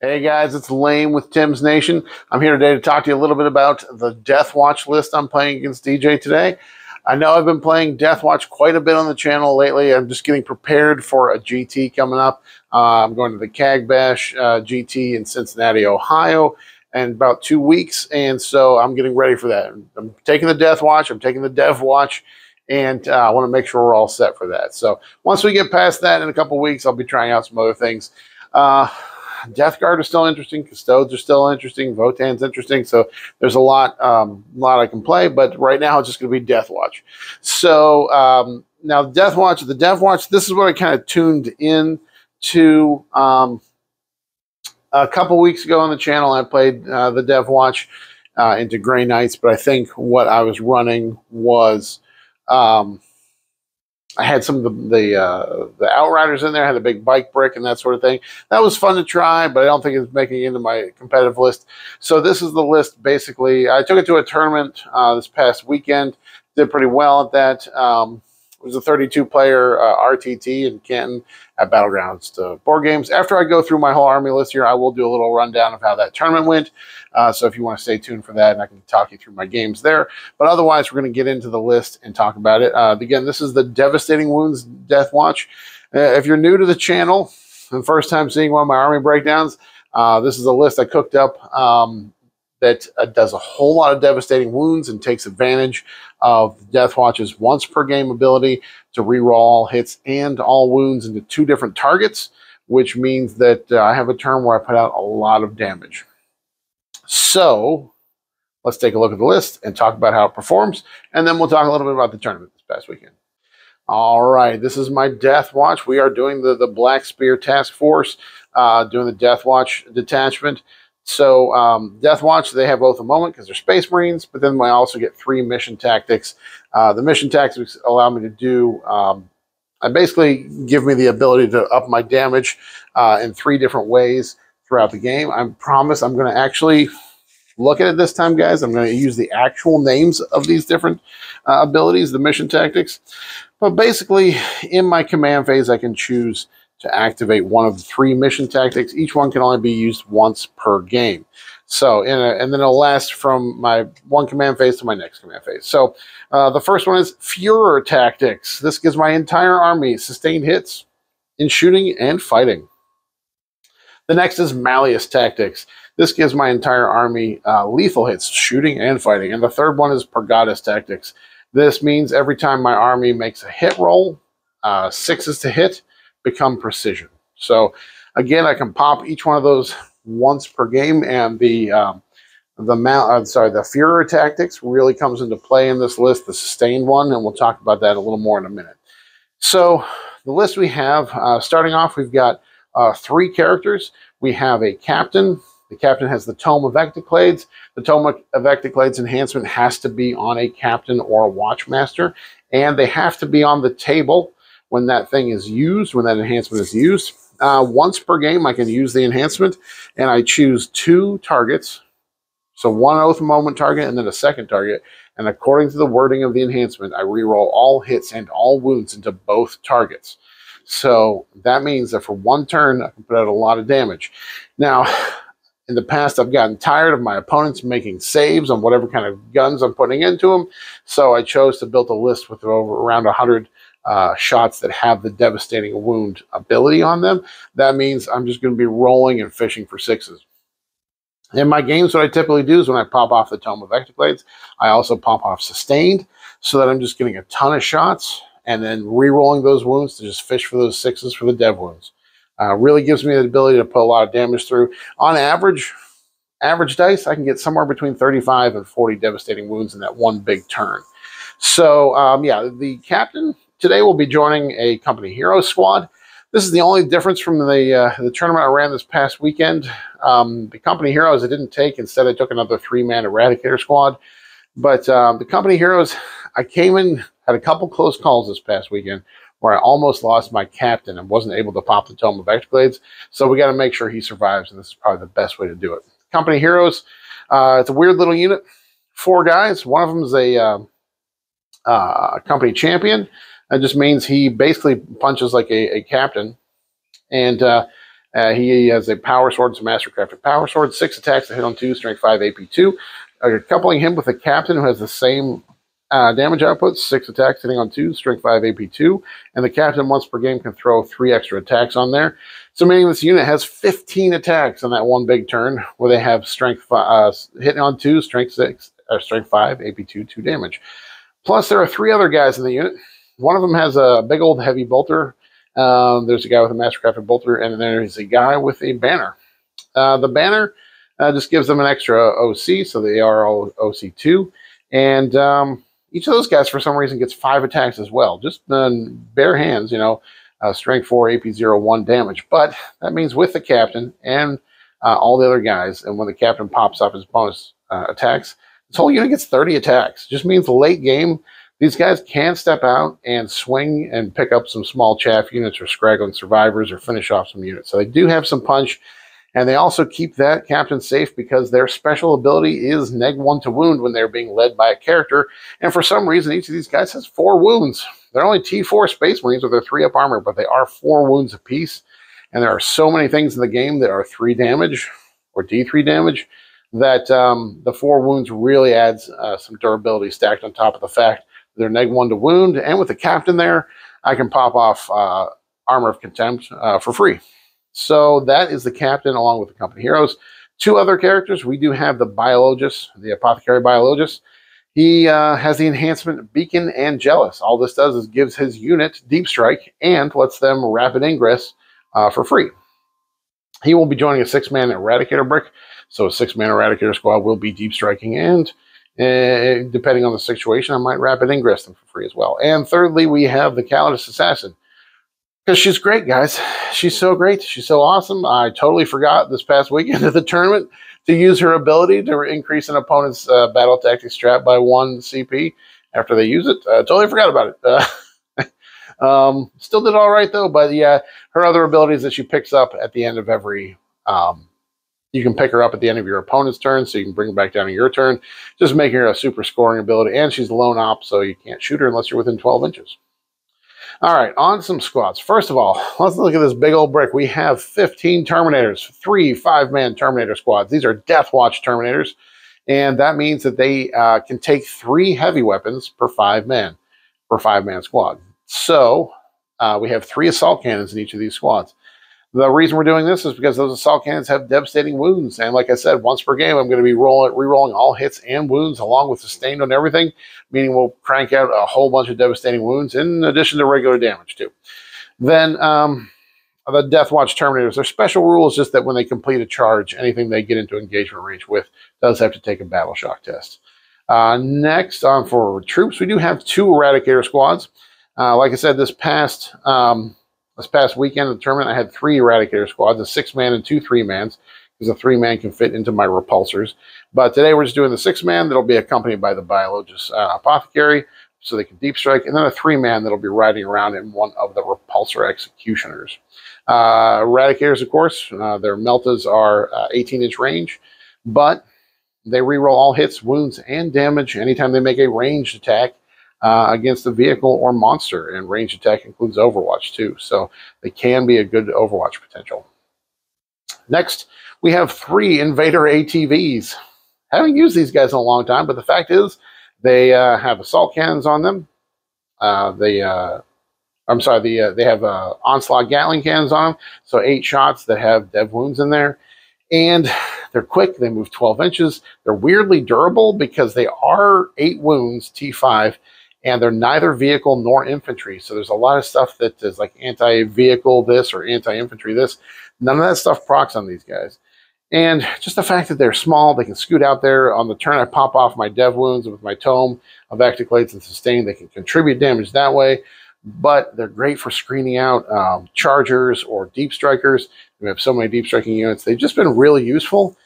Hey guys, it's Lane with Tim's Nation. I'm here today to talk to you a little bit about the DevWatch list I'm playing against DJ today. I know I've been playing DevWatch quite a bit on the channel lately. I'm just getting prepared for a GT coming up. I'm going to the CAG Bash GT in Cincinnati, Ohio in about 2 weeks, and so I'm getting ready for that. I'm taking the DevWatch, I'm taking the DevWatch, and I want to make sure we're all set for that. So once we get past that in a couple weeks, I'll be trying out some other things. Death Guard is still interesting. Custodes are still interesting. Votan's interesting. So there's a lot I can play. But right now it's just going to be DevWatch. So now DevWatch. This is what I kind of tuned in to a couple weeks ago on the channel. I played the DevWatch into Grey Knights, but I think what I was running was I had some of the Outriders in there. I had a big bike brick and that sort of thing. That was fun to try, but I don't think it's making it into my competitive list. So this is the list, basically. I took it to a tournament this past weekend. Did pretty well at that. It was a 32-player RTT in Canton at Battlegrounds board games. After I go through my whole army list here, I will do a little rundown of how that tournament went. So if you want to stay tuned for that, and I can talk you through my games there. But otherwise, we're going to get into the list and talk about it. Again, this is the Devastating Wounds DevWatch. If you're new to the channel and first time seeing one of my army breakdowns, this is a list I cooked up that does a whole lot of devastating wounds and takes advantage of DevWatch's once per game ability to reroll all hits and all wounds into 2 different targets, which means that I have a turn where I put out a lot of damage. So let's take a look at the list and talk about how it performs, and then we'll talk a little bit about the tournament this past weekend. All right, this is my DevWatch. We are doing the Black Spear Task Force, doing the DevWatch detachment. So DevWatch, they have both a moment because they're Space Marines, but then I also get 3 mission tactics. The mission tactics allow me to do, basically give me the ability to up my damage in 3 different ways throughout the game. I promise I'm going to actually look at it this time, guys. I'm going to use the actual names of these different abilities, the mission tactics. But basically, in my command phase, I can choose to activate one of the 3 mission tactics. Each one can only be used once per game. So, and then it'll last from my one command phase to my next command phase. So, the first one is Führer Tactics. This gives my entire army sustained hits in shooting and fighting. The next is Malleus Tactics. This gives my entire army lethal hits, shooting and fighting. And the third one is Pergatus Tactics. This means every time my army makes a hit roll, 6s to hit become precision. So again, I can pop each one of those once per game, and the Führer Tactics really comes into play in this list, the sustained one, and we'll talk about that a little more in a minute. So the list we have, starting off, we've got 3 characters. We have a captain. The captain has the Tome of Ectoclades. The Tome of Ectoclades enhancement has to be on a captain or a watchmaster, and they have to be on the table when that thing is used, when that enhancement is used. Once per game, I can use the enhancement, and I choose 2 targets. So 1 Oath Moment target and then a second target. And according to the wording of the enhancement, I reroll all hits and all wounds into both targets. So that means that for 1 turn, I can put out a lot of damage. Now, in the past, I've gotten tired of my opponents making saves on whatever kind of guns I'm putting into them. So I chose to build a list with around 100 shots that have the devastating wound ability on them. That means I'm just going to be rolling and fishing for 6s. In my games, what I typically do is when I pop off the Tome of Ectoclades, I also pop off Sustained, so that I'm just getting a ton of shots and then re-rolling those wounds to just fish for those 6s for the dev wounds. Really gives me the ability to put a lot of damage through. On average dice, I can get somewhere between 35 and 40 devastating wounds in that one big turn. So, yeah, the captain today will be joining a Company Hero squad. This is the only difference from the tournament I ran this past weekend. The Company Heroes I didn't take. Instead, I took another 3-man Eradicator squad. But the Company Heroes, I came in, had a couple close calls this past weekend where I almost lost my captain and wasn't able to pop the Tome of Ectoclades. So we got to make sure he survives, and this is probably the best way to do it. Company Heroes, it's a weird little unit. 4 guys. One of them is a company champion. That just means he basically punches like a captain. And He has a power sword, it's a mastercrafted power sword, 6 attacks to hit on 2, strength 5, AP2. Coupling him with a captain who has the same damage output, 6 attacks hitting on 2, strength 5, AP2. And the captain once per game can throw 3 extra attacks on there. So meaning this unit has 15 attacks on that one big turn where they have strength hitting on 2, strength 6, or strength 5, AP2, 2 damage. Plus there are 3 other guys in the unit. One of them has a big old heavy bolter. There's a guy with a mastercrafted bolter, and then there's a guy with a banner. The banner just gives them an extra OC, so they are all OC2. And each of those guys, for some reason, gets 5 attacks as well. Just bare hands, you know, strength 4, AP0, 1 damage. But that means with the captain and all the other guys, and when the captain pops up his bonus attacks, this whole unit gets 30 attacks. Just means late game, these guys can step out and swing and pick up some small chaff units or scraggling survivors or finish off some units. So they do have some punch, and they also keep that captain safe because their special ability is -1 to wound when they're being led by a character. And for some reason, each of these guys has 4 wounds. They're only T4 Space Marines with their 3-up armor, but they are 4 wounds apiece. And there are so many things in the game that are 3 damage or D3 damage that the 4 wounds really adds some durability stacked on top of the fact that they're -1 to wound. And with the captain there, I can pop off Armor of Contempt for free. So that is the captain along with the company heroes. 2 other characters. We do have the biologist, the Apothecary Biologist. He has the enhancement Beacon and Jealous. All this does is gives his unit Deep Strike and lets them rapid ingress for free. He will be joining a 6-man Eradicator brick. So a 6-man Eradicator squad will be deep striking, and depending on the situation, I might rapid ingress them for free as well. And thirdly, we have the Cust Assassin. Because she's great, guys. She's so great. She's so awesome. I totally forgot this past weekend of the tournament to use her ability to increase an opponent's battle tactic strat by 1 CP after they use it. Totally forgot about it. Still did all right, though. But yeah, her other abilities that she picks up at the end of every... you can pick her up at the end of your opponent's turn, so you can bring her back down to your turn, just making her a super scoring ability. And she's lone op, so you can't shoot her unless you're within 12 inches. All right, on some squads. First of all, let's look at this big old brick. We have 15 Terminators, 3 5-man Terminator squads. These are DevWatch Terminators, and that means that they can take 3 heavy weapons per 5-man squad. So we have 3 assault cannons in each of these squads. The reason we're doing this is because those assault cannons have devastating wounds. And like I said, once per game, I'm going to be re-rolling all hits and wounds along with sustained on everything, meaning we'll crank out a whole bunch of devastating wounds in addition to regular damage too. Then the DevWatch Terminators, their special rule is just that when they complete a charge, anything they get into engagement range with does have to take a battle shock test. Next, on for troops, we do have 2 Eradicator squads. Like I said, this past weekend of the tournament, I had 3 Eradicator squads, a 6-man and 2 3-mans, because a 3-man can fit into my repulsors. But today we're just doing the 6-man that'll be accompanied by the biologist Apothecary, so they can deep strike, and then a 3-man that'll be riding around in one of the repulsor executioners. Eradicators, of course, their meltas are 18-inch range, but they reroll all hits, wounds, and damage anytime they make a ranged attack against a vehicle or monster, and range attack includes Overwatch too, so they can be a good Overwatch potential. Next, we have 3 Invader ATVs. Haven't used these guys in a long time, but the fact is they have assault cannons on them. They have Onslaught Gatling cannons on them, so 8 shots that have dev wounds in there. And they're quick, they move 12 inches. They're weirdly durable because they are 8 wounds, T5, and they're neither vehicle nor infantry. So there's a lot of stuff that is like anti-vehicle this or anti-infantry this. None of that stuff procs on these guys. And just the fact that they're small, they can scoot out there. On the turn, I pop off my dev wounds with my tome of Ectoclades and Sustain. They can contribute damage that way, but they're great for screening out chargers or deep strikers. We have so many deep striking units. They've just been really useful,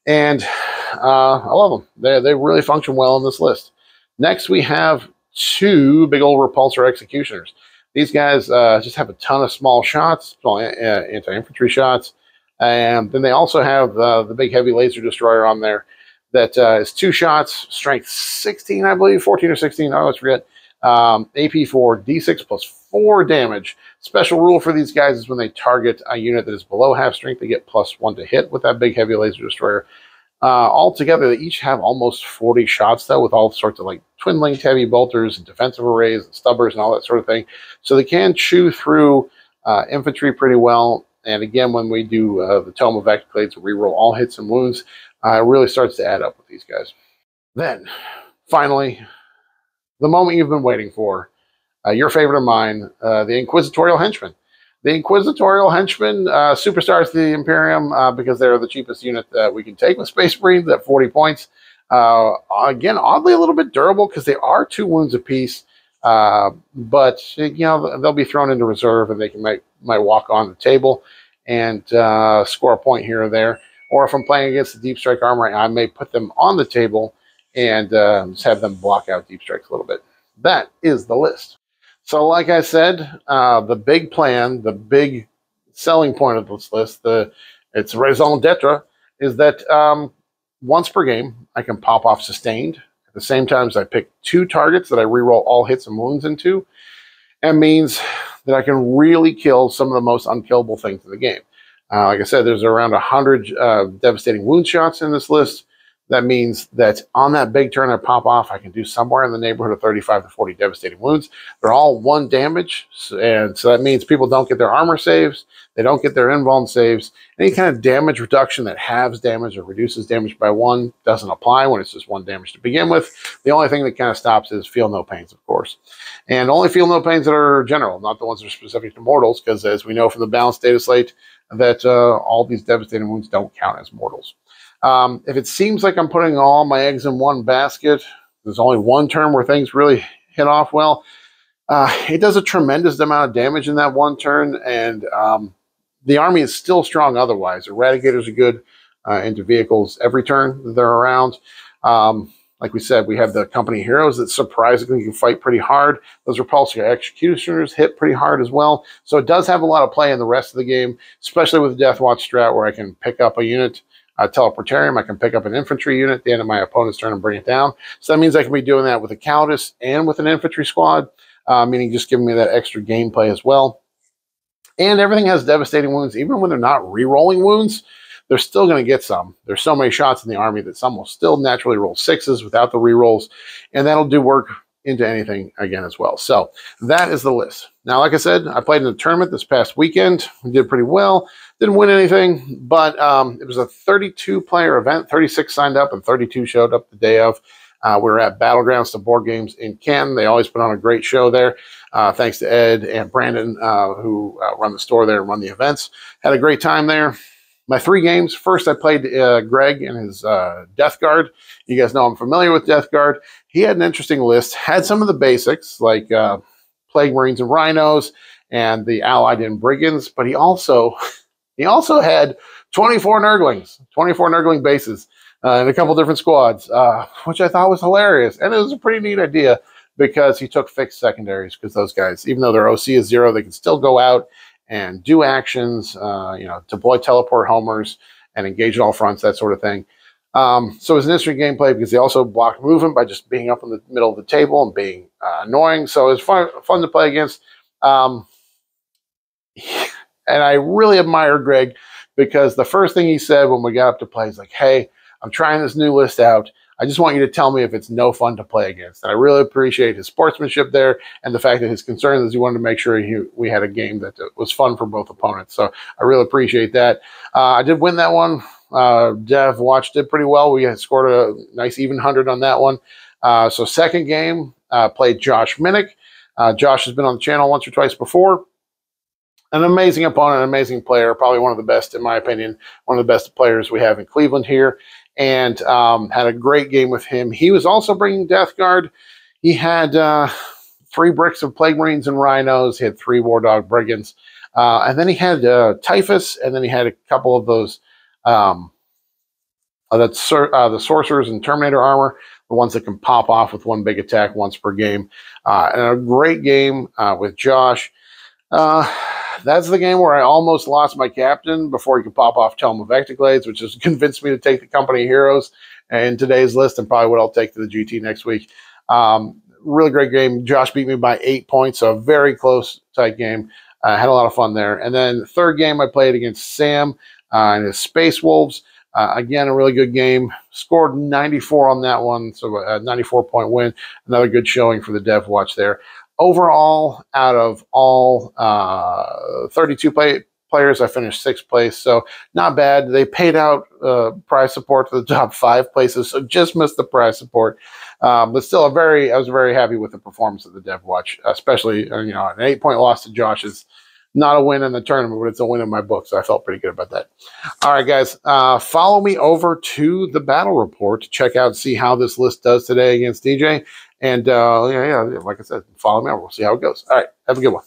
and I love them. They really function well on this list. Next, we have 2 big old repulsor executioners. These guys just have a ton of small shots, small anti-infantry shots, and then they also have the big heavy laser destroyer on there that is 2 shots, strength 16, I believe, 14 or 16, I always forget, AP4, D6 plus 4 damage. Special rule for these guys is when they target a unit that is below half strength, they get +1 to hit with that big heavy laser destroyer. Altogether, they each have almost 40 shots, though, with all sorts of like twin-linked heavy bolters and defensive arrays and stubbers and all that sort of thing. So they can chew through infantry pretty well. And again, when we do the Tome of Eradicators, reroll all hits and wounds, it really starts to add up with these guys. Then, finally, the moment you've been waiting for, your favorite of mine, the Inquisitorial Henchmen. The Inquisitorial Henchmen, superstars to the Imperium because they're the cheapest unit that we can take with Space Marines at 40 points. Again, oddly a little bit durable because they are 2 wounds apiece, but you know they'll be thrown into reserve and they might walk on the table and score a point here or there. Or if I'm playing against the Deep Strike armor, I may put them on the table and just have them block out Deep Strikes a little bit. That is the list. So like I said, the big plan, the big selling point of this list, its raison d'etre, is that once per game, I can pop off Sustained. At the same time as I pick 2 targets that I reroll all hits and wounds into. That means that I can really kill some of the most unkillable things in the game. Like I said, there's around 100 devastating wound shots in this list. That means that on that big turn I pop off, I can do somewhere in the neighborhood of 35 to 40 devastating wounds. They're all 1 damage, and so that means people don't get their armor saves, they don't get their invuln saves. Any kind of damage reduction that halves damage or reduces damage by 1 doesn't apply when it's just 1 damage to begin with. The only thing that kind of stops is feel no pains, of course. And only feel no pains that are general, not the ones that are specific to mortals, because as we know from the balanced data slate, that all these devastating wounds don't count as mortals. If it seems like I'm putting all my eggs in one basket, there's only 1 turn where things really hit off well. It does a tremendous amount of damage in that 1 turn, and the army is still strong otherwise. Eradicators are good into vehicles every turn that they're around. Like we said, we have the company heroes that surprisingly can fight pretty hard. Those repulsor executioners hit pretty hard as well. So it does have a lot of play in the rest of the game, especially with the DevWatch strat where I can pick up a unit, Teleportarium. I can pick up an infantry unit at the end of my opponent's turn and bring it down. So that means I can be doing that with a Countess and with an infantry squad, meaning just giving me that extra gameplay as well. And everything has devastating wounds. Even when they're not re-rolling wounds, they're still going to get some. There's so many shots in the army that some will still naturally roll 6s without the re-rolls, and that'll do work into anything again as well. So that is the list. Now, like I said, I played in a tournament this past weekend. We did pretty well. Didn't win anything, but it was a 32-player event. 36 signed up and 32 showed up the day of. We were at Battlegrounds to Board Games in Canton. They always put on a great show there. Thanks to Ed and Brandon, who run the store there and run the events. Had a great time there. My 3 games. First, I played Greg and his Death Guard. You guys know I'm familiar with Death Guard. He had an interesting list. Had some of the basics, like Plague Marines and Rhinos and the Allied and Brigands, but he also had 24 Nurglings, 24 Nurgling bases in a couple different squads, which I thought was hilarious. And it was a pretty neat idea because he took fixed secondaries, because those guys, even though their OC is 0, they can still go out and do actions, deploy teleport homers and engage at all fronts, that sort of thing. So it was an interesting gameplay because they also blocked movement by just being up in the middle of the table and being annoying. So it was fun to play against. And I really admire Greg because the first thing he said when we got up to play is like, hey, I'm trying this new list out. I just want you to tell me if it's no fun to play against. And I really appreciate his sportsmanship there and the fact that his concern is he wanted to make sure we had a game that was fun for both opponents. So I really appreciate that. I did win that one. DevWatch did pretty well. We had scored a nice even 100 on that one. So second game, played Josh Minnick. Josh has been on the channel once or twice before. An amazing opponent, an amazing player, probably one of the best, in my opinion, one of the best players we have in Cleveland here. And had a great game with him. He was also bringing Death Guard. He had 3 bricks of Plague Marines and Rhinos. He had 3 War Dog Brigands. And then he had Typhus, and then he had a couple of those, the Sorcerers and Terminator armor, the ones that can pop off with 1 big attack once per game. And a great game with Josh. That's the game where I almost lost my captain before he could pop off Tome of Eradicators, which has convinced me to take the company heroes in today's list, and probably what I'll take to the GT next week. really great game. Josh beat me by 8 points, so a very close, tight game. Had a lot of fun there. And then the third game I played against Sam and his Space Wolves. Again, a really good game. Scored 94 on that one, so a 94-point win. Another good showing for the DevWatch there. Overall, out of all 32 players, I finished 6th place, so not bad. They paid out prize support to the top 5 places, so just missed the prize support. But still, I was very happy with the performance of the DevWatch, especially an 8-point loss to Josh is not a win in the tournament, but it's a win in my book, so I felt pretty good about that. All right, guys, follow me over to the battle report to check out and see how this list does today against DJ. And, like I said, follow me over. We'll see how it goes. All right, have a good one.